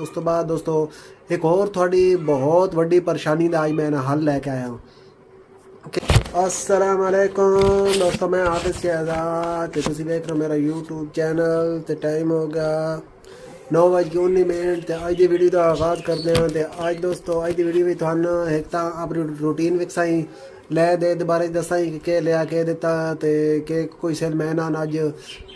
ਉਸ ਤੋਂ ਬਾਅਦ ਦੋਸਤੋ ਇੱਕ ਹੋਰ ਤੁਹਾਡੀ ਬਹੁਤ ਵੱਡੀ ਪਰੇਸ਼ਾਨੀ ਦਾ ਅੱਜ ਮੈਂ ਨਾ ਹੱਲ ਲੈ ਕੇ ਆਇਆ ਹਾਂ। अस्सलाम वालेकुम दोस्तों, मैं हाफिज़ शहजाद ते तुसीं देख रहे हो मेरा यूट्यूब चैनल। ते टाइम हो गया 9:19 ते अज दी वीडियो का आगाज़ करते हैं। तो अज दोस्तों अज दी वीडियो भी थानू एक तो अपनी रूटीन विकसाई लै दे बारे दसाई कि लिया के दिता ते कि कोई सेलमैन आन अज।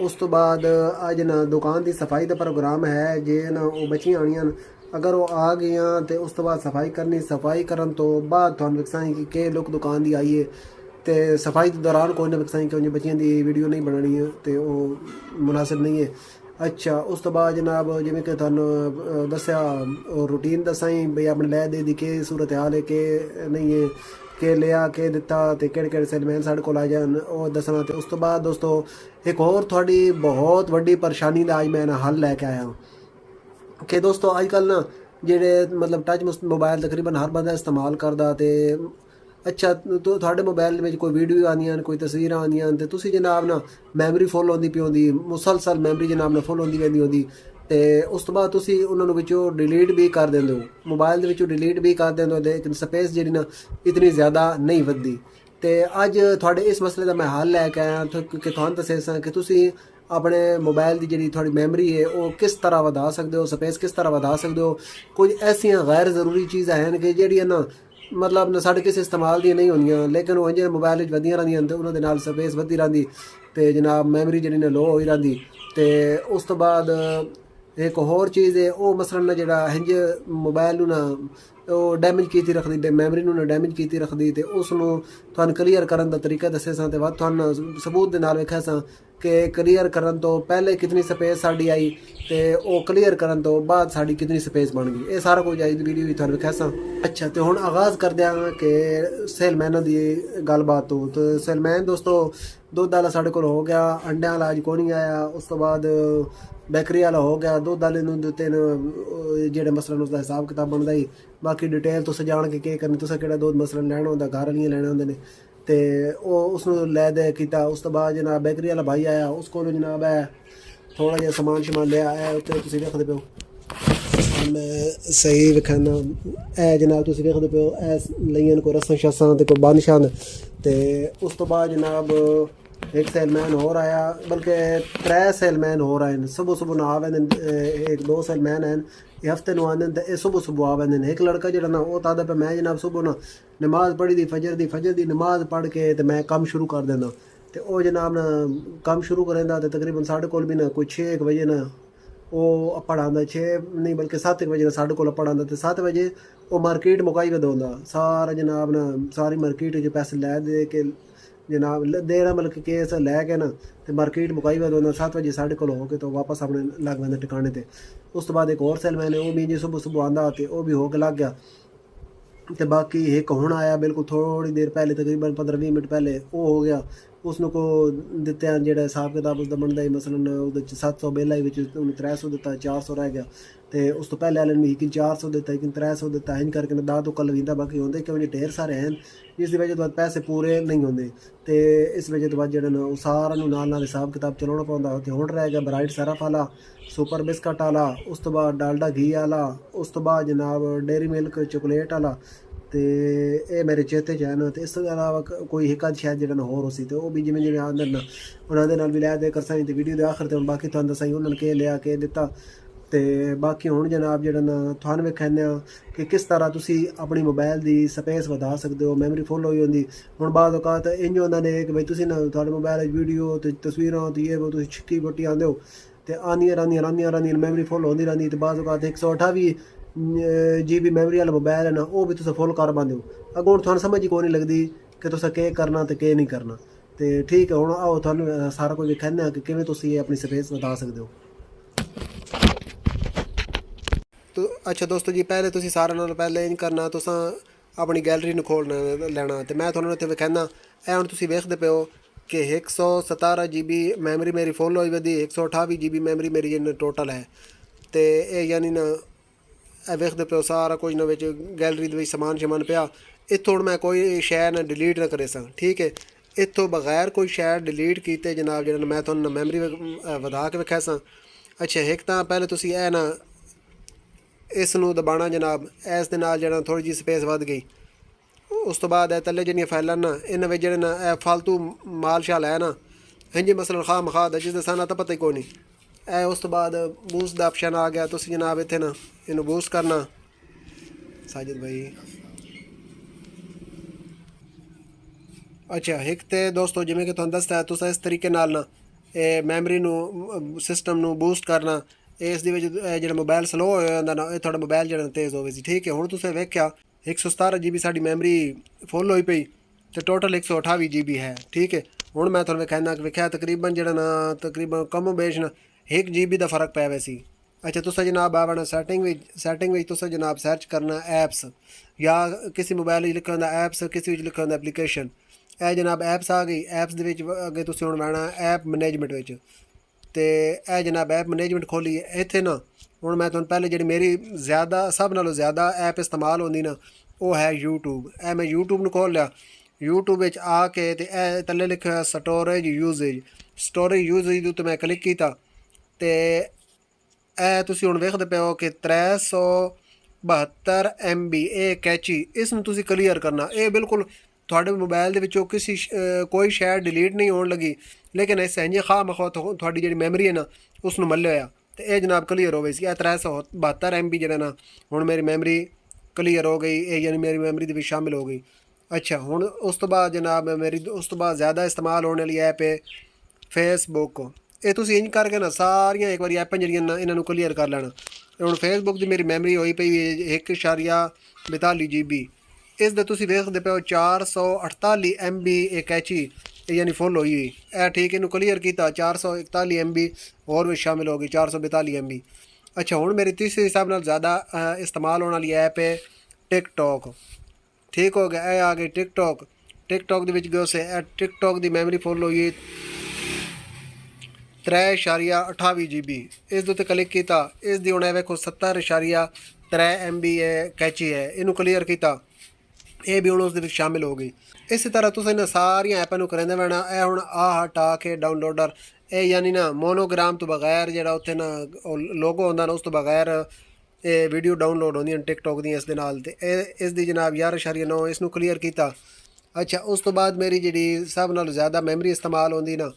उस तो बाद अज ना दुकान की सफाई का प्रोग्राम है जे ना वो बच्चियां आनियां अगर वो आ गई तो उस तो बाद सफाई करनी। सफाई करन तो बाद तुहानू विकसाई कि लुक दुकान की आई है। तो सफाई के दौरान कोई ना विकसाई क्योंकि बच्चियों की वीडियो नहीं बनानी है तो वो मुनासिब नहीं है। अच्छा उस तो बाद जनाब जिमें कि थानू दसिया रूटीन दसाई बई अपने लै दे दी के सूरत हाल है कि नहीं है कि लिया के दिता तो केड़े सेलमैन साढ़े कोल आ जान वो दसना। तो उस तो बाद दोस्तों एक होर थोड़ी बहुत वड्डी परेशानी का अज मैं ना हल लैके आया हूँ कि दोस्तों अजकल ना जेडे मतलब टच मोबाइल तकरीबन हर बंदा इस्तेमाल करता। तो अच्छा तो थोड़े मोबाइल में कोई वीडियो आनियां कोई तस्वीर आनियां तो तुसी जनाब ना मैमरी फुल होंदी पई होंदी मुसलसल मैमरी जनाब ना फुल होंदी वेंदी होंदी। तो उस तो बाद तुसी उन्होंने विचों डिलीट भी कर देंदे हो मोबाइल दे विचों डिलीट भी कर देंदे हो लेकिन स्पेस जी ना इतनी ज़्यादा नहीं वधदी। तो अज थोड़े इस मसले का मैं हल लैके आया कि तुहानू दस्सां कि तुसी अपने मोबाइल की जी थोड़ी मैमरी है वो किस तरह वधा सकते हो स्पेस किस तरह वधा सकते हो। कुछ ऐसिया गैर ज़रूरी चीज़ां हैं कि जिहड़ियां ना मतलब साढ़े किसी इस्तेमाल दी नहीं होंदियां लेकिन वो इंज मोबाइल वधियां रहिंदियां तो उन्होंने नाल स्पेस वधदी रहिंदी तो जनाब मैमरी जी ना लो होई रहिंदी। तो उस तो बाद एक होर चीज़ है वो मसलन जिहड़ा इंज मोबाइल ना वो डैमेज की रखदी मैमरी ना डैमेज की रखदी तो उसनू तुहानू क्लीयर करन दा तरीका दस्से सा तो तुहानू सबूत दे नाल वेख्या सा कि क्लीयर करन तो पहले कितनी स्पेस साड़ी आई तो वो क्लीयर करन तो बाद साड़ी कितनी स्पेस बन गई। ये सारा कुछ आई वीडियो भी तुहानू वेख्या सा। अच्छा तो हुण आगाज़ करदे आं कि सेलमैनां दी गलबात तो सेलमैन दोस्तों दुध वाला साढ़े कोल हो गया अंडे वाला अज कोई नहीं आया। उस तो बाद बेकरी वाला हो गया दुध वाले दिते जेह्ड़े मसलन उसका हिसाब किताब बनता ही बाकी डिटेल तुस जान के केह् करनी तुसें केह्ड़ा दुध मसलन लैना होंदा घर आह्लियां लैने होंदे ने ते ओह् उसनू लै दे कीता। उस तो बाद जनाब बेकरी वाला भाई आया उस को जनाब है थोड़ा जिहा समान शमान लिया है उत्ते तुसीं वेखदे पे हो मैं सही विखाना है जनाब तुसीं वेखदे पे हो ऐ लईयां कोई रस्सां शस्सां ते कोई बंद शंद। ते उस तो बाद जनाब एक सेलमैन होर आया बल्कि 3 सेलमैन होर आए सुबह सुबह ना आवेंदे एक 2 सेलमैन हैं ये हफ्ते नू आंदे ते सुबह सुबह आवेंदे। एक लड़का जेह्ड़ा ना वो तादा पे मैं जनाब सुबह ना नमाज पढ़ी दी फजर दी नमाज पढ़ के तो मैं कम शुरू कर देना। तो वो जनाब ना कम शुरू करेंदा तो तकरीबन साढ़े कोल भी ना कोई 6 बजे ना वो पढ़ांदा 6 नहीं बल्कि 7 बजे ना साढ़े कोल पढ़ांदा तो 7 बजे वो मार्केट मुकाई वेदा होंदा सारा जनाब ना सारी मार्केट जो पैसे लै दे के जनाब देना मतलब कि केस लैके ना तो मार्केट मुकाई वेदा होंदा 7 बजे साढ़े कोल हो के तो वापस अपने लग पैंदा टिकाने ते। उस तो बाद एक होर सेलमैन है वो भी जी सुबह सुबह आंदा तो वो भी हो के लग गया। तो बाकी एक हुण आया बिल्कुल थोड़ी देर पहले तकरीबन 15-20 मिनट पहले वो हो गया उसनू को दिते हैं जेह्ड़ा हिसाब किताब उसका बनता ही मसलन वो 700 बिल आई 300 दिता 400 रह गया। तो उस तो पहले आह्ले ने 400 दिता 300 दिता इंज करके ना दाह तुक्का लवींदा बाकी होंदे क्योंकि ढेर सारे हैं जिसकी वजह तो पैसे पूरे नहीं होंगे। तो इस वजह तो बाद जेह्ड़ा ना वो सारा नाल हिसाब किताब चलाना पौंदा। तो हुण रह गया ब्राइट सरफ वाला सुपर बिस्कट वाला उस तो बाद डालडा घी वाला उस तो बाद जनाब डेयरी मिल्क चॉकलेट वाला तो ये मेरे चेते च है ना। तो इस तो अलावा कोई एक शायद जो होर उसी तो भी जिमें जिमें आंदे ना उन्होंने भी लै दे कर साई तो वीडियो के आखिर तो बाकी तुहानू दसाई उन्होंने केह् लिया केह् दिता। तो बाकी हुण जनाब जेह्ड़ा ना तुहानू वेखाने कि किस तरह तुसी अपनी मोबाइल की स्पेस वधा सकते हो मैमरी फुल होई होंदी। हुण बाद औकात इंज होंदा ने कि भाई तुसी ना तुहाडे मोबाइल वीडियो तो तस्वीरां तो ये वो तुसी छिक्की बट्टी आंदे हो तो आंदियां मैमरी फुल होंदी रहिंदी। तो बाद औकात 128 GB मैमरी वाला मोबाइल है ना वो भी तुम फुल कर पाते हो अगों तुहानू समझ ही कोई नहीं लगती कि तुसें केह् करना तो केह् नहीं करना। तो ठीक है हुण आओ तुहानू सारा कुछ विखाने कि किवें तुसीं अपनी स्पेस वधा सकते हो। तो अच्छा दोस्तों जी पहले तुसीं सारे नालों पहले इंज करना तुसां अपनी गैलरी नू खोलना लैना तो मैं तुहानू इत्थे विखाना ए हुण तुसीं वेखदे पे हो कि 117 GB मैमरी मेरी फुल होई वधी 128 GB मैमरी मेरी टोटल है। तो ये यानी ना वेखदे पे हो सारा कुछ ना विच गैलरी दे समान शमान पिया इत्थों हुण मैं कोई शै ना डिलीट ना करे सां ठीक है। इत्थों बगैर कोई शै डिलीट कीते जनाब जेह्ड़ा मैं तुहानू मैमरी वधा के विखाया सां। अच्छा एक तां पहले तुसीं ना ਇਸ ਨੂੰ ਦਬਾਉਣਾ ਜਨਾਬ। ਇਸ ਦੇ ਨਾਲ ਜਿਹੜਾ ਥੋੜ੍ਹੀ ਜਿਹੀ ਸਪੇਸ ਵੱਧ ਗਈ। ਉਸ ਤੋਂ ਬਾਅਦ ਇਹ ਥੱਲੇ ਜਿਹੜੀਆਂ ਫਾਈਲਾਂ ਨਾ ਇਹਨਾਂ ਵਿੱਚ ਜਿਹੜੇ ਨਾ ਇਹ ਫਾਲਤੂ ਮਾਲ ਸ਼ਾਲ ਹੈ ਨਾ ਹਾਂਜੀ ਮਸਲਨ ਖਾਹ ਮਖਾਹ ਦਾ ਜਿਸ ਦਾ ਸਾਨੂੰ ਤਾਂ ਪਤਾ ਹੀ ਕੋਈ ਨਹੀਂ। ਇਹ ਉਸ ਤੋਂ ਬਾਅਦ ਬੂਸਟ ਦਾ ਆਪਸ਼ਨ ਆ ਗਿਆ। ਤੁਸੀਂ ਜਨਾਬ ਇੱਥੇ ਨਾ ਇਹਨੂੰ ਬੂਸਟ ਕਰਨਾ ਸਾਜਿਦ ਭਾਈ। ਅੱਛਾ ਇੱਕ ਤੇ ਦੋਸਤੋ ਜਿਵੇਂ ਕਿ ਤੁਹਾਨੂੰ ਦੱਸਦਾ ਤੁਸੀਂ ਇਸ ਤਰੀਕੇ ਨਾਲ ਨਾ ਇਹ ਮੈਮਰੀ ਨੂੰ ਸਿਸਟਮ ਨੂੰ ਬੂਸਟ ਕਰਨਾ। ਇਸ ਦੇ ਵਿੱਚ ਜਿਹੜਾ ਮੋਬਾਈਲ ਸਲੋ ਹੋ ਜਾਂਦਾ ਨਾ ਇਹ ਤੁਹਾਡਾ ਮੋਬਾਈਲ ਜਿਹੜਾ ਤੇਜ਼ ਹੋਵੇ ਸੀ। ਠੀਕ ਹੈ ਹੁਣ ਤੁਸੀਂ ਵੇਖਿਆ 117 GB ਸਾਡੀ ਮੈਮਰੀ ਫੁੱਲ ਹੋਈ ਪਈ ਤੇ ਟੋਟਲ 128 GB ਹੈ। ਠੀਕ ਹੈ ਹੁਣ ਮੈਂ ਤੁਹਾਨੂੰ ਕਹਿੰਦਾ ਕਿ ਵੇਖਿਆ ਤਕਰੀਬਨ ਜਿਹੜਾ ਨਾ ਤਕਰੀਬਨ ਕਮ ਬੇਸ਼ ਨਾ 1 GB ਦਾ ਫਰਕ ਪੈ ਵੈ ਸੀ। ਅੱਛਾ ਤੁਸੀਂ ਜਨਾਬ ਆਵਣਾ ਸੈਟਿੰਗ ਵਿੱਚ ਤੁਸੀਂ ਜਨਾਬ ਸਰਚ ਕਰਨਾ ਐਪਸ ਜਾਂ ਕਿਸੇ ਮੋਬਾਈਲ ਵਿੱਚ ਲਿਖਿਆ ਹੁੰਦਾ ਐਪਸ ਕਿਸੇ ਵਿੱਚ ਲਿਖਿਆ ਹੁੰਦਾ ਐਪਲੀਕੇਸ਼ਨ। ਇਹ ਜਨਾਬ ਐਪਸ ਆ ਗਈ। ਐਪਸ ਦੇ ਵਿੱਚ ਅੱਗੇ ਤੁਸੀਂ ਹੁਣ ਬਹਿਣਾ ਐਪ ਮੈਨੇਜਮੈਂਟ ਵਿੱਚ ਤੇ ਇਹ ਜਨਾਬ ਐਪ ਮੈਨੇਜਮੈਂਟ ਖੋਲੀ ਇੱਥੇ ਨਾ। ਹੁਣ ਮੈਂ ਤੁਹਾਨੂੰ ਪਹਿਲੇ ਜਿਹੜੀ ਮੇਰੀ ਜ਼ਿਆਦਾ ਸਭ ਨਾਲੋਂ ਜ਼ਿਆਦਾ ਐਪ ਇਸਤੇਮਾਲ ਹੁੰਦੀ ਨਾ ਉਹ ਹੈ YouTube। ਇਹ ਮੈਂ YouTube ਨੂੰ ਖੋਲ੍ਹ ਲਿਆ। YouTube ਵਿੱਚ ਆ ਕੇ ਤੇ ਇਹ ਥੱਲੇ ਲਿਖਿਆ ਸਟੋਰੇਜ ਯੂਜ਼ੇਜ ਦੇ ਉੱਤੇ ਮੈਂ ਕਲਿੱਕ ਕੀਤਾ ਤੇ ਇਹ ਤੁਸੀਂ ਹੁਣ ਵੇਖਦੇ ਪਏ ਹੋ ਕਿ 372 MB ਇਹ ਕੈਚੀ। ਇਸ ਨੂੰ ਤੁਸੀਂ ਕਲੀਅਰ ਕਰਨਾ। ਇਹ ਬਿਲਕੁਲ ਤੁਹਾਡੇ ਮੋਬਾਈਲ ਦੇ ਵਿੱਚੋਂ ਕੋਈ ਸ਼ਾਇਦ ਡਿਲੀਟ ਨਹੀਂ ਹੋਣ ਲੱਗੀ ਲੇਕਿਨ ਇਸ ਇੰਝ ਖਾਹ ਮਖਾ ਤੁਹਾਡੀ ਜਿਹੜੀ ਮੈਮਰੀ ਹੈ ਨਾ ਉਸ ਨੂੰ ਮੱਲੇ ਹੋਇਆ ਤੇ ਇਹ ਜਨਾਬ ਕਲੀਅਰ ਹੋ ਗਈ ਸੀ। ਇਹ 372 MB ਜਿਹੜਾ ਨਾ ਹੁਣ ਮੇਰੀ ਮੈਮਰੀ ਕਲੀਅਰ ਹੋ ਗਈ। ਇਹ ਯਾਨੀ ਮੇਰੀ ਮੈਮਰੀ ਦੇ ਵਿੱਚ ਸ਼ਾਮਿਲ ਹੋ ਗਈ। ਅੱਛਾ ਹੁਣ ਉਸ ਤੋਂ ਬਾਅਦ ਜਨਾਬ ਮੇਰੀ ਉਸ ਤੋਂ ਬਾਅਦ ਜ਼ਿਆਦਾ ਇਸਤੇਮਾਲ ਹੋਣ ਵਾਲੀ ਐਪ ਹੈ ਫੇਸਬੁੱਕ। ਇਹ ਤੁਸੀਂ ਇੰਝ ਕਰਕੇ ਨਾ ਸਾਰੀਆਂ ਇੱਕ ਵਾਰੀ ਐਪਾਂ ਜਿਹੜੀਆਂ ਨਾ ਇਹਨਾਂ ਨੂੰ ਕਲੀਅਰ ਕਰ ਲੈਣਾ। ਹੁਣ ਫੇਸਬੁੱਕ ਦੀ ਮੇਰੀ ਮੈਮਰੀ ਹੋਈ ਪਈ 1.42 GB। ਇਸ ਦੇ ਤੁਸੀਂ ਵੇਖਦੇ ਪਏ ਹੋ 448 MB ਇਹ ਕੈਚੀ ਯਾਨੀ ਫੁੱਲ ਹੋਈ ਹੋਈ। ਇਹ ਠੀਕ ਇਹਨੂੰ ਕਲੀਅਰ ਕੀਤਾ 441 MB ਹੋਰ ਵੀ ਸ਼ਾਮਿਲ ਹੋ ਗਈ 442 MB। ਅੱਛਾ ਹੁਣ ਮੇਰੀ ਤੀਸਰੇ ਹਿਸਾਬ ਨਾਲ ਜ਼ਿਆਦਾ ਇਸਤੇਮਾਲ ਹੋਣ ਵਾਲੀ ਐਪ ਹੈ ਟਿਕਟੋਕ। ਠੀਕ ਹੋ ਗਿਆ। ਇਹ ਆ ਗਈ ਟਿਕਟੋਕ ਦੇ ਵਿੱਚ ਗਏ ਸੇ ਇਹ ਟਿਕਟੋਕ ਦੀ ਮੈਮਰੀ ਫੁੱਲ ਹੋਈ 3.28 GB। ਇਸ ਦੇ ਉੱਤੇ ਕਲਿੱਕ ਕੀਤਾ। ਇਸ ਦੀ ਹੁਣ ਇਹ ਵੇਖੋ 70.3 MB ਕੈਚੀ ਹੈ। ਇਹਨੂੰ ਕਲੀਅਰ ਕੀਤਾ ਇਹ ਵੀ ਹੁਣ ਉਸ ਦੇ ਵਿੱਚ ਸ਼ਾਮਿਲ ਹੋ ਗਈ। ਇਸੇ ਤਰ੍ਹਾਂ ਤੁਸੀਂ ਇਹਨਾਂ ਸਾਰੀਆਂ ਐਪਾਂ ਨੂੰ ਕਰਿੰਦੇ ਰਹਿਣਾ। ਇਹ ਹੁਣ ਹਟਾ ਕੇ ਡਾਊਨਲੋਡਰ ਇਹ ਯਾਨੀ ਨਾ ਮੋਨੋਗ੍ਰਾਮ ਤੋਂ ਬਗੈਰ ਜਿਹੜਾ ਉੱਥੇ ਨਾ ਲੋਗੋ ਹੁੰਦਾ ਨਾ ਉਸ ਤੋਂ ਬਗੈਰ ਇਹ ਵੀਡੀਓ ਡਾਊਨਲੋਡ ਹੁੰਦੀਆਂ ਟਿਕਟੋਕ ਦੀਆਂ ਇਸ ਦੇ ਨਾਲ। ਤੇ ਇਹ ਇਸ ਦੀ ਜਨਾਬ 11.9 ਇਸ ਨੂੰ ਕਲੀਅਰ ਕੀਤਾ। ਅੱਛਾ ਉਸ ਤੋਂ ਬਾਅਦ ਮੇਰੀ ਜਿਹੜੀ ਸਭ ਨਾਲੋਂ ਜ਼ਿਆਦਾ ਮੈਮਰੀ ਇਸਤੇਮਾਲ ਹੁੰਦੀ ਨਾ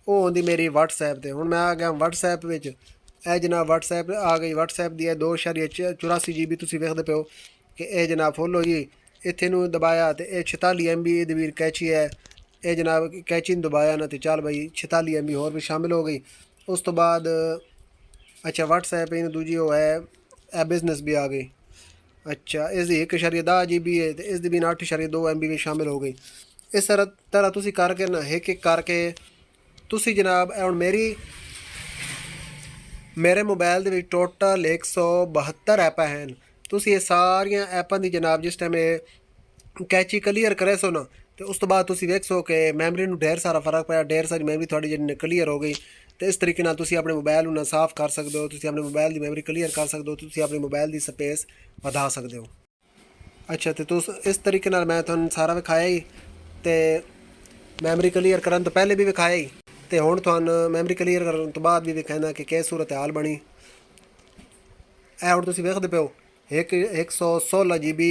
ਉਹ ਹੁੰਦੀ ਮੇਰੀ WhatsApp 'ਤੇ। ਹੁਣ ਮੈਂ ਆ ਗਿਆ WhatsApp ਵਿੱਚ। ਇਹ ਜਨਾਬ WhatsApp ਆ ਗਈ। WhatsApp ਦੀ ਇਹ 2.84 GB ਤੁਸੀਂ ਵੇਖਦੇ ਪਏ ਹੋ ਕਿ ਇਹ ਜਨਾਬ ਫੁੱਲ ਹੋਈ। ਇੱਥੇ ਨੂੰ ਦਬਾਇਆ ਤੇ ਇਹ 46 MB ਇਹਦੀ ਵੀ ਕੈਚੀ ਹੈ। ਇਹ ਜਨਾਬ ਕੈਚੀ ਨੂੰ ਦਬਾਇਆ ਨਾ ਤੇ ਚੱਲ ਬਈ 46 MB ਹੋਰ ਵੀ ਸ਼ਾਮਿਲ ਹੋ ਗਈ। ਉਸ ਤੋਂ ਬਾਅਦ ਅੱਛਾ WhatsApp ਇਹਨੂੰ ਦੂਜੀ ਉਹ ਹੈ ਇਹ ਬਿਜ਼ਨਸ ਵੀ ਆ ਗਈ। ਅੱਛਾ ਇਸ ਦੀ 1.10 GB ਹੈ ਤੇ ਇਸ ਦੀ ਵੀ 8.2 MB ਵੀ ਸ਼ਾਮਿਲ ਹੋ ਗਈ। ਇਸ ਤਰ੍ਹਾਂ ਤੁਸੀਂ ਕਰਕੇ ਨਾ ਇੱਕ ਕਰਕੇ ਤੁਸੀਂ ਜਨਾਬ ਹੁਣ ਮੇਰੇ ਮੋਬਾਈਲ ਦੇ ਵਿੱਚ ਟੋਟਲ 172 ਐਪਾਂ ਹਨ। ਤੁਸੀਂ ਇਹ ਸਾਰੀਆਂ ਐਪਾਂ ਦੀ ਜਨਾਬ ਜਿਸ ਟਾਈਮ ਇਹ ਕੈਚੀ ਕਲੀਅਰ ਕਰੇ ਸੋ ਨਾ ਤੇ ਉਸ ਤੋਂ ਬਾਅਦ ਤੁਸੀਂ ਵੇਖ ਸੋ ਕਿ ਮੈਮਰੀ ਨੂੰ ਢੇਰ ਸਾਰਾ ਫਰਕ ਪਿਆ। ਢੇਰ ਸਾਰੀ ਮੈਮਰੀ ਤੁਹਾਡੀ ਜਿਹੜੀ ਕਲੀਅਰ ਹੋ ਗਈ ਤੇ ਇਸ ਤਰੀਕੇ ਨਾਲ ਤੁਸੀਂ ਆਪਣੇ ਮੋਬਾਈਲ ਨੂੰ ਨਾ ਸਾਫ਼ ਕਰ ਸਕਦੇ ਹੋ। ਤੁਸੀਂ ਆਪਣੇ ਮੋਬਾਈਲ ਦੀ ਮੈਮਰੀ ਕਲੀਅਰ ਕਰ ਸਕਦੇ ਹੋ। ਤੁਸੀਂ ਆਪਣੇ ਮੋਬਾਈਲ ਦੀ ਸਪੇਸ ਵਧਾ ਸਕਦੇ ਹੋ। ਅੱਛਾ ਤੇ ਤੁਸੀਂ ਇਸ ਤਰੀਕੇ ਨਾਲ ਮੈਂ ਤੁਹਾਨੂੰ ਸਾਰਾ ਵਿਖਾਇਆ ਹੀ ਤੇ ਮੈਮਰੀ ਕਲੀਅਰ ਕਰਨ ਤੋਂ ਪਹਿਲੇ ਵੀ ਵਿਖਾਇਆ ਹੀ ਤੇ ਹੁਣ ਤੁਹਾਨੂੰ ਮੈਮਰੀ ਕਲੀਅਰ ਕਰਨ ਤੋਂ ਬਾਅਦ ਵੀ ਵਿਖਾਉਂਦਾ ਕਿ ਕਿਸ ਸੂਰਤ ਹਾਲ ਬਣੀ। ਇਹ ਹੁਣ ਤੁਸੀਂ ਵੇਖਦੇ ਪਏ ਹੋ 116 GB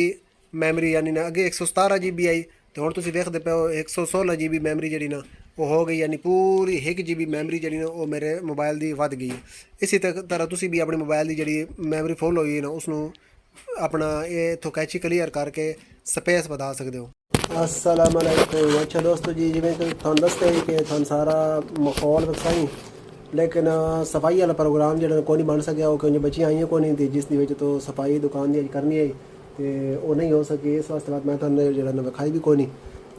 ਮੈਮਰੀ ਯਾਨੀ ਨਾ ਅੱਗੇ 117 GB ਆਈ ਤੇ ਹੁਣ ਤੁਸੀਂ ਵੇਖਦੇ ਪਏ ਹੋ 116 GB ਮੈਮਰੀ ਜਿਹੜੀ ਨਾ ਉਹ ਹੋ ਗਈ ਯਾਨੀ ਪੂਰੀ 1 GB ਮੈਮਰੀ ਜਿਹੜੀ ਨਾ ਉਹ ਮੇਰੇ ਮੋਬਾਈਲ ਦੀ ਵੱਧ ਗਈ ਹੈ। ਇਸੇ ਤਰ੍ਹਾਂ ਤੁਸੀਂ ਵੀ ਆਪਣੇ ਮੋਬਾਈਲ ਦੀ ਜਿਹੜੀ ਮੈਮਰੀ ਫੁੱਲ ਹੋਈ ਹੈ ਨਾ ਉਸ ਨੂੰ ਆਪਣਾ ਇਹ ਇੱਥੋਂ ਕੈਚੀ ਕਲੀਅਰ ਕਰਕੇ ਸਪੇਸ ਵਧਾ ਸਕਦੇ ਹੋ। अस्सलाम वालेकुम। अच्छा दोस्तों जी जिमें तुहानू दसते कि तुहानू सारा माहौल विखाई लेकिन सफाई वाला प्रोग्राम जो कोई नहीं बन सकिया वो क्योंकि बच्चियां आईयां कोई नहीं थी जिस दी तो सफाई दुकान की करनी है तो वो नहीं हो सकी। इस वास्ते बाद मैं तुहानू जो विखाई भी कोई नहीं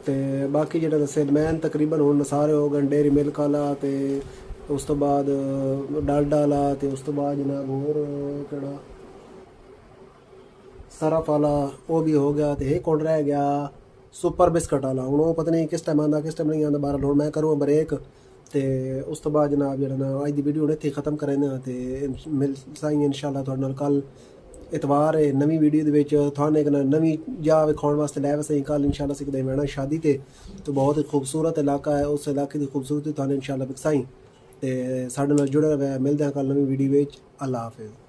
तो बाकी जो सेलमैन तकरीबन हुण सारे हो गए डेयरी मिल्क वाला तो उस तो बाद डालडा वाला तो उस तो बाद जनाब होर किहड़ा सरफ वाला वो भी हो गया तो एक कौन रह गया सुपर बिस्कट वाला। हूँ वो पता नहीं किस टाइम आता किस टाइम नहीं आता। बारह हूँ मैं करूँ ब्रेक तो उस तो बाद जनाब जो अज की वीडियो इत्थे खत्म करें तो मिल साई इंशाल्लाह तुहाडे नाल कल इतवार है नवी वीडियो थाने एक नवी जगह विखाउण वास्ते लै वैसे कल इंशाल्लाह सिक्खदे बैठना शादी ते तो बहुत ही खूबसूरत इलाका है। उस इलाके की खूबसूरती थाने इंशाल्लाह विखसाई तो साडे नाल जुड़े रहे। मिलते हैं कल नवी वीडियो। अल्लाह हाफिज़।